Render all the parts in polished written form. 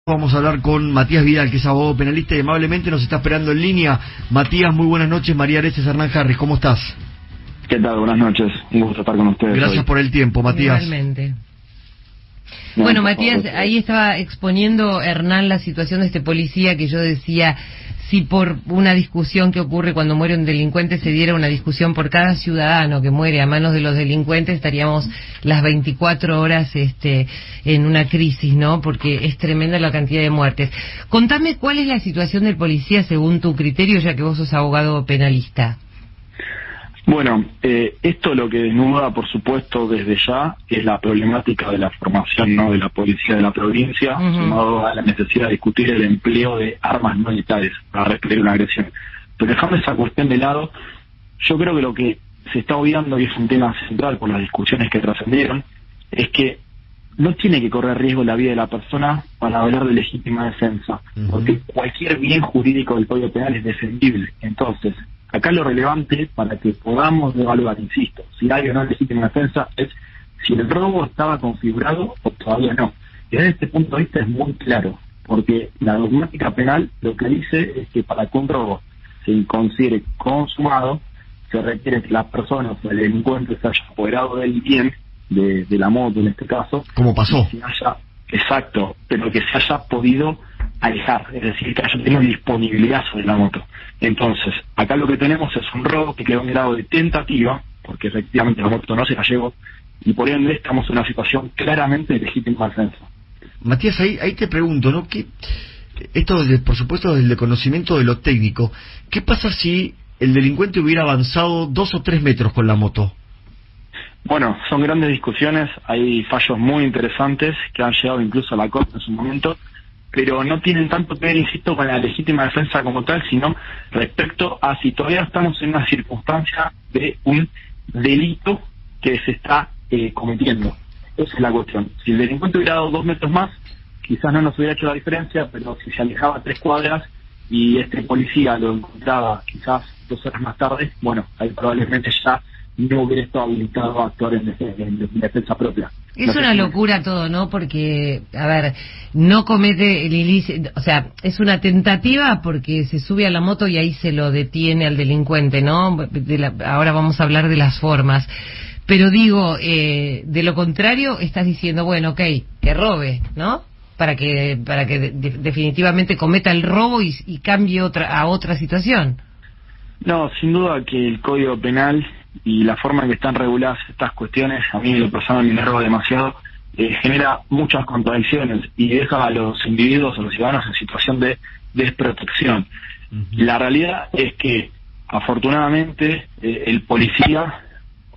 Vamos a hablar con Matías Vidal, que es abogado penalista y amablemente nos está esperando en línea. Matías, muy buenas noches. María Areces, Hernán Harris, ¿cómo estás? ¿Qué tal? Buenas noches. Un gusto estar con ustedes. Gracias por el tiempo, Matías. Igualmente. Bueno, Matías, ahí estaba exponiendo Hernán la situación de este policía que yo decía, si por una discusión que ocurre cuando muere un delincuente se diera una discusión por cada ciudadano que muere a manos de los delincuentes, estaríamos las 24 horas en una crisis, ¿no? Porque es tremenda la cantidad de muertes. Contame cuál es la situación del policía según tu criterio, ya que vos sos abogado penalista. Bueno, esto lo que desnuda, por supuesto, desde ya, es la problemática de la formación, ¿no?, de la policía de la provincia, sumado a la necesidad de discutir el empleo de armas no letales para repeler una agresión. Pero dejando esa cuestión de lado, yo creo que lo que se está obviando, y es un tema central por las discusiones que trascendieron, es que no tiene que correr riesgo la vida de la persona para hablar de legítima defensa, porque cualquier bien jurídico del Código Penal es defendible. Entonces, acá lo relevante para que podamos evaluar, insisto, si hay o no legítima defensa, es si el robo estaba configurado o todavía no. Y desde este punto de vista es muy claro, porque la dogmática penal lo que dice es que para que un robo se considere consumado, se requiere que la persona o el delincuente se haya apoderado del bien, de la moto en este caso. ¿Cómo pasó? Exacto, pero que se haya podido alejar, es decir, que haya tenido disponibilidad sobre la moto. Entonces, acá lo que tenemos es un robo que quedó en grado de tentativa, porque efectivamente la moto no se la llevó, y por ende estamos en una situación claramente de legítima defensa. Matías, ahí te pregunto, ¿no? ¿Qué, esto, por supuesto, desde el conocimiento de lo técnico, ¿qué pasa si el delincuente hubiera avanzado 2 o 3 metros con la moto? Bueno, son grandes discusiones, hay fallos muy interesantes que han llegado incluso a la Corte en su momento, pero no tienen tanto que ver, insisto, con la legítima defensa como tal, sino respecto a si todavía estamos en una circunstancia de un delito que se está cometiendo. Esa es la cuestión. Si el delincuente hubiera dado 2 metros más, quizás no nos hubiera hecho la diferencia, pero si se alejaba 3 cuadras y este policía lo encontraba quizás 2 horas más tarde, bueno, ahí probablemente ya no hubiera estado habilitado a actuar en defensa propia. Es una locura todo, ¿no? Porque, a ver, no comete el ilícito, o sea, es una tentativa porque se sube a la moto y ahí se lo detiene al delincuente, ¿no? Ahora vamos a hablar de las formas. Pero digo, de lo contrario, estás diciendo, bueno, ok, que robe, ¿no? Para que definitivamente cometa el robo y cambie a otra situación. No, sin duda que el Código Penal y la forma en que están reguladas estas cuestiones, a mí lo personal me enerva demasiado, genera muchas contradicciones y deja a los individuos, a los ciudadanos en situación de desprotección. La realidad es que, afortunadamente, el policía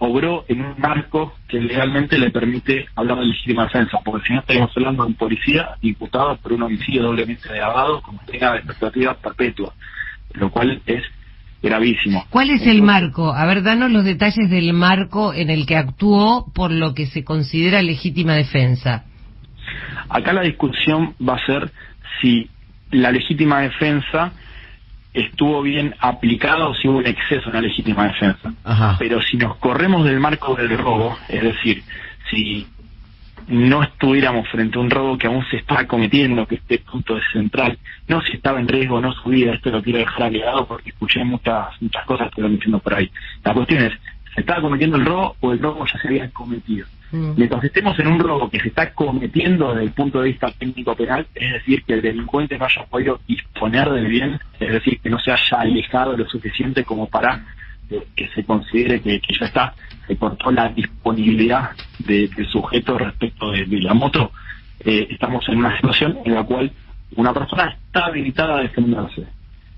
obró en un marco que legalmente le permite hablar de legítima defensa, porque si no estaríamos hablando de un policía imputado por un homicidio doblemente agravado con pena de expectativa perpetua, lo cual es gravísimo. ¿Cuál es el marco? A ver, danos los detalles del marco en el que actuó por lo que se considera legítima defensa. Acá la discusión va a ser si la legítima defensa estuvo bien aplicada o si hubo un exceso en la legítima defensa. Pero si nos corremos del marco del robo, es decir, si no estuviéramos frente a un robo que aún se está cometiendo, que este punto es central, no si estaba en riesgo o no su vida, esto lo quiero dejar agregado porque escuché muchas cosas que lo diciendo por ahí. La cuestión es, ¿se estaba cometiendo el robo o el robo ya se había cometido? Mientras estemos en un robo que se está cometiendo desde el punto de vista técnico penal, es decir, que el delincuente no haya podido disponer del bien, es decir, que no se haya alejado lo suficiente como para que se considere que ya está, se cortó la disponibilidad del sujeto respecto de la moto, estamos en una situación en la cual una persona está habilitada a defenderse.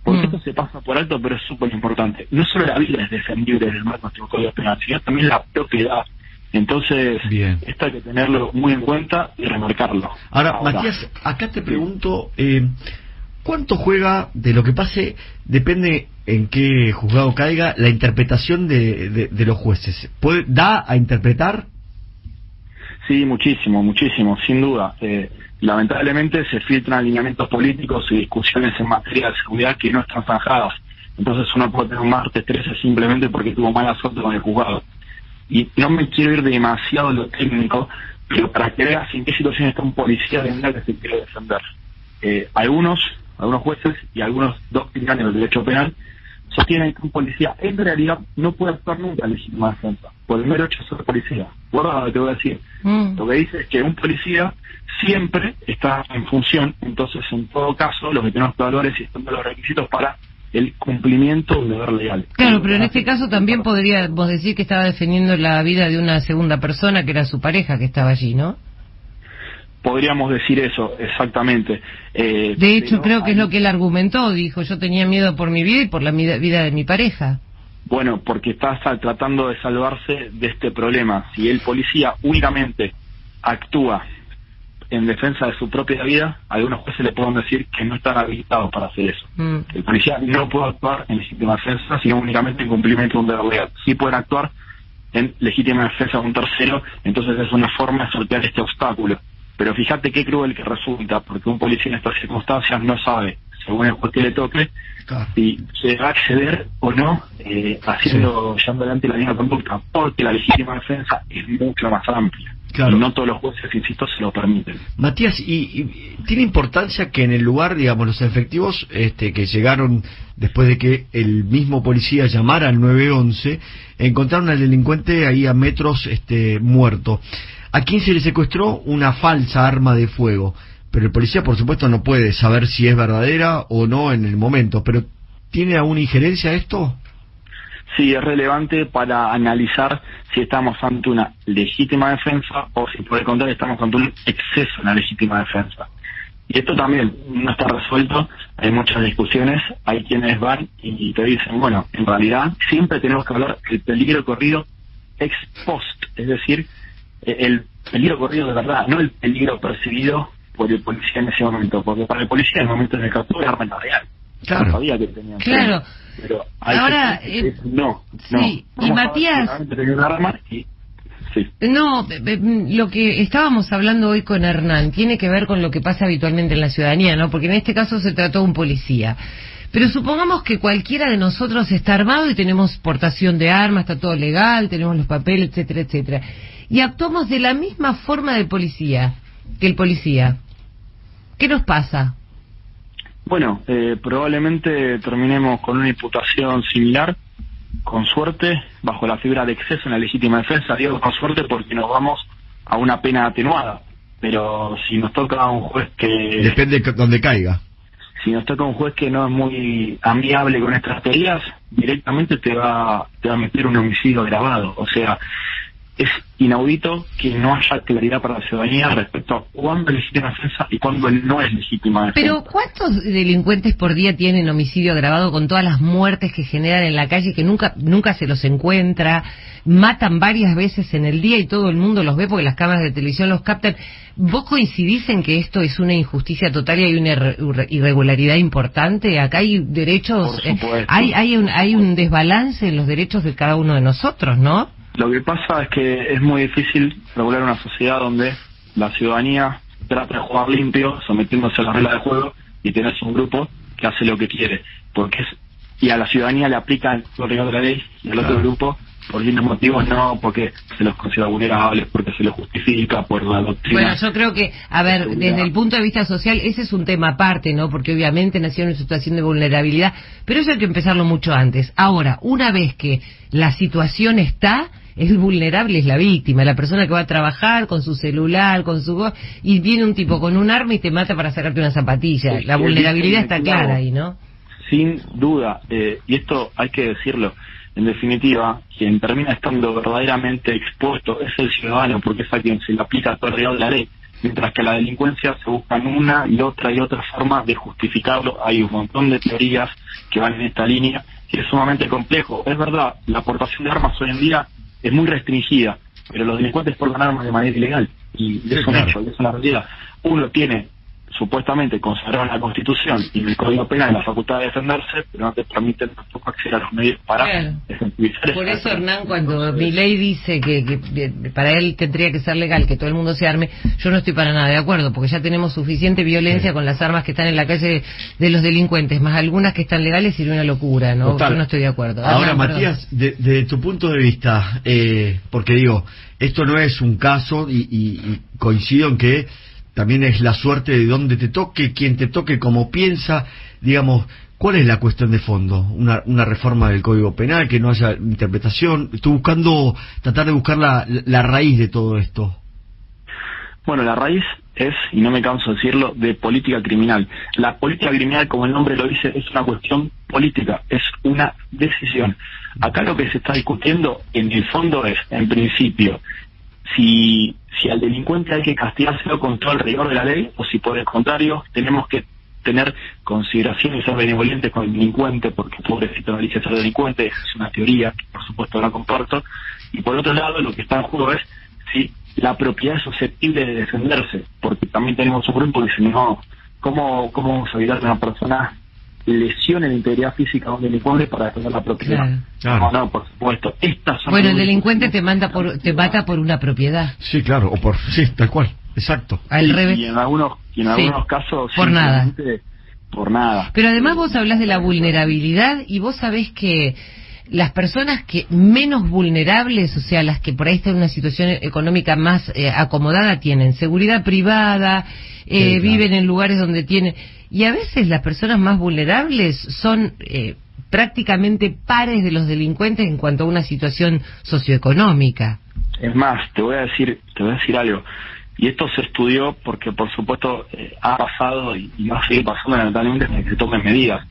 Porque esto se pasa por alto, pero es súper importante. No solo la vida es defendible en el marco de nuestro Código Penal, sino también la propiedad. Entonces, esto hay que tenerlo muy en cuenta y remarcarlo. Ahora, Matías, acá te pregunto, ¿cuánto juega de lo que pase? Depende en qué juzgado caiga la interpretación de los jueces. ¿Da a interpretar? Sí, muchísimo, sin duda. Lamentablemente se filtran alineamientos políticos y discusiones en materia de seguridad que no están zanjadas. Entonces uno puede tener un martes 13 simplemente porque tuvo mala suerte con el juzgado. Y no me quiero ir demasiado a lo técnico, pero para que veas en qué situación está un policía de verdad que se quiere defender. algunos jueces y algunos doctrinarios del derecho penal sostienen que un policía en realidad no puede actuar nunca en legítima defensa, por el mero hecho de ser policía. Guarda lo que te voy a decir. Lo que dice es que un policía siempre está en función, entonces en todo caso lo que tenemos que valorar es si están los requisitos para el cumplimiento de un deber legal. Claro, pero en este caso también podríamos decir que estaba defendiendo la vida de una segunda persona, que era su pareja, que estaba allí, ¿no? Podríamos decir eso, exactamente. De hecho, creo que es lo que él argumentó, dijo, yo tenía miedo por mi vida y por la vida de mi pareja. Bueno, porque está tratando de salvarse de este problema. Si el policía únicamente actúa en defensa de su propia vida, algunos jueces le pueden decir que no están habilitados para hacer eso. El policía no puede actuar en legítima defensa, sino únicamente en cumplimiento de un deber legal. Sí pueden actuar en legítima defensa de un tercero, entonces es una forma de sortear este obstáculo. Pero fíjate qué cruel que resulta, porque un policía en estas circunstancias no sabe, según el juez que le toque, si se va a acceder o no, llevando adelante la misma conducta, porque la legítima defensa es mucho más amplia. Claro. Y no todos los jueces, insisto, se lo permiten. Matías, y tiene importancia que en el lugar, digamos, los efectivos que llegaron después de que el mismo policía llamara al 911, encontraron al delincuente ahí a metros muerto. A quien se le secuestró una falsa arma de fuego, pero el policía, por supuesto, no puede saber si es verdadera o no en el momento, pero ¿tiene alguna injerencia esto? Sí, es relevante para analizar si estamos ante una legítima defensa o si por el contrario estamos ante un exceso en la legítima defensa. Y esto también no está resuelto, hay muchas discusiones, hay quienes van y te dicen, bueno, en realidad siempre tenemos que hablar del peligro corrido ex post, es decir, el peligro corrido de verdad, no el peligro percibido por el policía en ese momento, porque para el policía en el momento en el captura era arma real. Claro. No sabía que tenía. Claro. Pero hay ahora, que no. Sí, y Matías... No, lo que estábamos hablando hoy con Hernán tiene que ver con lo que pasa habitualmente en la ciudadanía, ¿no? Porque en este caso se trató de un policía. Pero supongamos que cualquiera de nosotros está armado y tenemos portación de armas, está todo legal, tenemos los papeles, etcétera, etcétera. Y actuamos de la misma forma que el policía. ¿Qué nos pasa? Bueno, probablemente terminemos con una imputación similar, con suerte, bajo la figura de exceso en la legítima defensa. Digo con suerte porque nos vamos a una pena atenuada, pero si nos toca un juez que... Depende de dónde caiga. Si nos toca un juez que no es muy amigable con estas teorías, directamente te va a meter un homicidio agravado. O sea, es inaudito que no haya claridad para la ciudadanía respecto a cuándo es legítima defensa y cuándo no es legítima defensa. Pero ¿cuántos delincuentes por día tienen homicidio agravado con todas las muertes que generan en la calle que nunca se los encuentra? Matan varias veces en el día y todo el mundo los ve porque las cámaras de televisión los captan. ¿Vos coincidís en que esto es una injusticia total y hay una irregularidad importante? Acá hay derechos, hay un desbalance en los derechos de cada uno de nosotros, ¿no? Lo que pasa es que es muy difícil regular una sociedad donde la ciudadanía trata de jugar limpio, sometiéndose a las reglas de juego, y tenés un grupo que hace lo que quiere, y a la ciudadanía le aplican los riesgos de la ley, y al otro grupo, por distintos motivos, no, porque se los considera vulnerables, porque se los justifica por la doctrina. Bueno, yo creo que, a ver, desde el punto de vista social, ese es un tema aparte, ¿no? Porque obviamente nacieron en situación de vulnerabilidad, pero eso hay que empezarlo mucho antes. Ahora, una vez que la situación está, el vulnerable es la víctima, la persona que va a trabajar con su celular, con su voz, y viene un tipo con un arma y te mata para sacarte una zapatilla. La vulnerabilidad está clara ahí, ¿no? Sin duda, y esto hay que decirlo, en definitiva, quien termina estando verdaderamente expuesto es el ciudadano, porque es a quien se le aplica todo el rigor de la ley, mientras que la delincuencia se buscan una y otra forma de justificarlo. Hay un montón de teorías que van en esta línea, y es sumamente complejo. Es verdad, la aportación de armas hoy en día es muy restringida, pero los delincuentes portan armas de manera ilegal, y es un hecho, es una realidad. Uno tiene supuestamente consagrado en la Constitución y en el Código Penal la facultad de defenderse, pero no te permiten tampoco acceder a los medios para efectivizar. Por eso, Hernán, cuando mi ley dice que para él tendría que ser legal que todo el mundo se arme, yo no estoy para nada de acuerdo, porque ya tenemos suficiente violencia con las armas que están en la calle de los delincuentes, más algunas que están legales, sería una locura, ¿no? Yo no estoy de acuerdo. Ahora, Hernán, Matías, de tu punto de vista, porque digo, esto no es un caso y coincido en que también es la suerte de dónde te toque, quién te toque, cómo piensa, digamos, ¿cuál es la cuestión de fondo? Una reforma del Código Penal, que no haya interpretación. Estoy tratar de buscar la raíz de todo esto. Bueno, la raíz es, y no me canso de decirlo, de política criminal. La política criminal, como el nombre lo dice, es una cuestión política, es una decisión. Acá lo que se está discutiendo, en el fondo, es, en principio, si al delincuente hay que castigárselo con todo el rigor de la ley, o si por el contrario tenemos que tener consideración y ser benevolentes con el delincuente, porque pobrecito no elige ser delincuente. Esa es una teoría que por supuesto no comparto. Y por otro lado, lo que está en juego es si la propiedad es susceptible de defenderse, porque también tenemos un grupo que dice, no, ¿cómo vamos a evitar que una persona lesione la integridad física de un delincuente para defender la propiedad? Claro. No, por supuesto. Bueno, el delincuente te mata por una propiedad. Sí, claro, tal cual, exacto. Al revés. Y en algunos casos por nada. Por nada. Pero además vos hablas de la vulnerabilidad, y vos sabés que las personas que menos vulnerables, o sea, las que por ahí están en una situación económica más acomodada, tienen seguridad privada, claro, viven en lugares donde tienen... Y a veces las personas más vulnerables son prácticamente pares de los delincuentes en cuanto a una situación socioeconómica. Es más, te voy a decir algo. Y esto se estudió porque, por supuesto, ha pasado y va a seguir pasando lamentablemente hasta que se tomen medidas.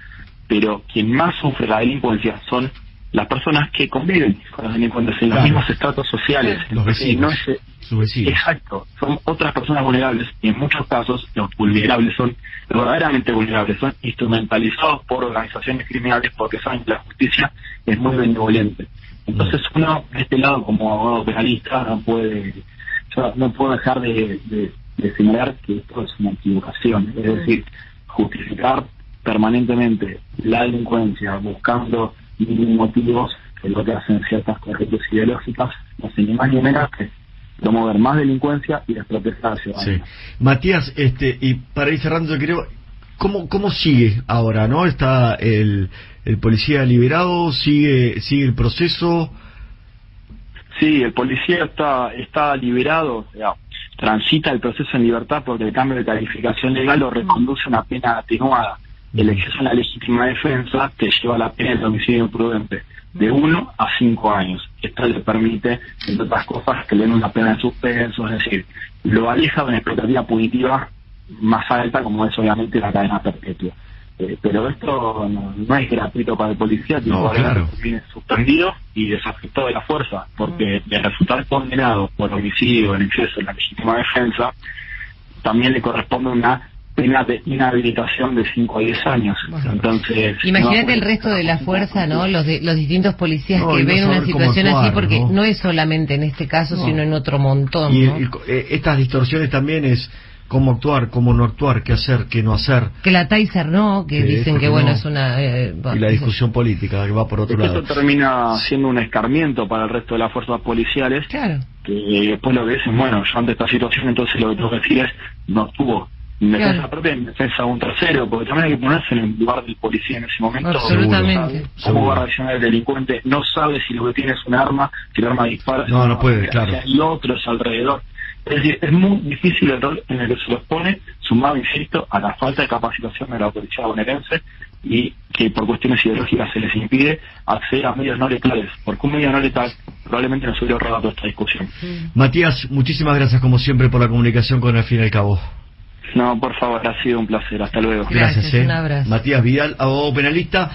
Pero quien más sufre la delincuencia son las personas que conviven con los delincuentes en los mismos estratos sociales. Los vecinos, sus vecinos. Exacto, son otras personas vulnerables, y en muchos casos los vulnerables son, los verdaderamente vulnerables, son instrumentalizados por organizaciones criminales porque saben que la justicia es muy benevolente. Entonces uno, de este lado, como abogado penalista, no puedo dejar de señalar que esto es una equivocación. Es decir, justificar permanentemente la delincuencia buscando motivos, que es lo que hacen ciertas corrientes ideológicas, no hacen ni más ni menos que promover más delincuencia y desproteger a la ciudadanía. Sí. Matías, y para ir cerrando, yo creo, ¿cómo sigue ahora, no? ¿Está el policía liberado? ¿Sigue el proceso? Sí, el policía está liberado, o sea, transita el proceso en libertad porque el cambio de calificación legal lo reconduce a una pena atenuada. El exceso en la legítima defensa te lleva a la pena de homicidio imprudente de 1 a 5 años. Esto le permite, entre otras cosas, que le den una pena de suspenso, es decir, lo aleja de una expectativa punitiva más alta, como es obviamente la cadena perpetua. Pero esto no es gratuito para el policía, claro, viene suspendido y desafectado de la fuerza, porque de resultar condenado por homicidio en exceso en la legítima defensa, también le corresponde una pena de inhabilitación de 5 a 10 años. Bueno, entonces, imagínate el resto de la fuerza, ¿no? Los distintos policías que ven una situación así, porque no es solamente en este caso, sino en otro montón. Y ¿no? Estas distorsiones también es cómo actuar, cómo no actuar, qué hacer, qué no hacer. Que la Taser no, que dicen que bueno, es una... y la discusión política que va por otro lado. Esto termina siendo un escarmiento para el resto de las fuerzas policiales. Claro. Que después lo que dicen, bueno, yo ante esta situación entonces lo que tengo que decir es, no actuó en defensa propia, en defensa de un tercero, porque también hay que ponerse en el lugar del policía en ese momento. Absolutamente. ¿Cómo va a reaccionar el delincuente? No sabe si lo que tiene es un arma, si el arma dispara. No puede, claro. Y otros alrededor. Es decir, es muy difícil el rol en el que se los pone, sumado, insisto, a la falta de capacitación de la policía bonaerense, y que por cuestiones ideológicas se les impide acceder a medios no letales, porque un medio no letal probablemente nos hubiera ahorrado toda esta discusión. Matías, muchísimas gracias como siempre por la comunicación con Al Fin y al Cabo. No, por favor, ha sido un placer. Hasta luego. Gracias, un abrazo. Matías Vidal, abogado penalista.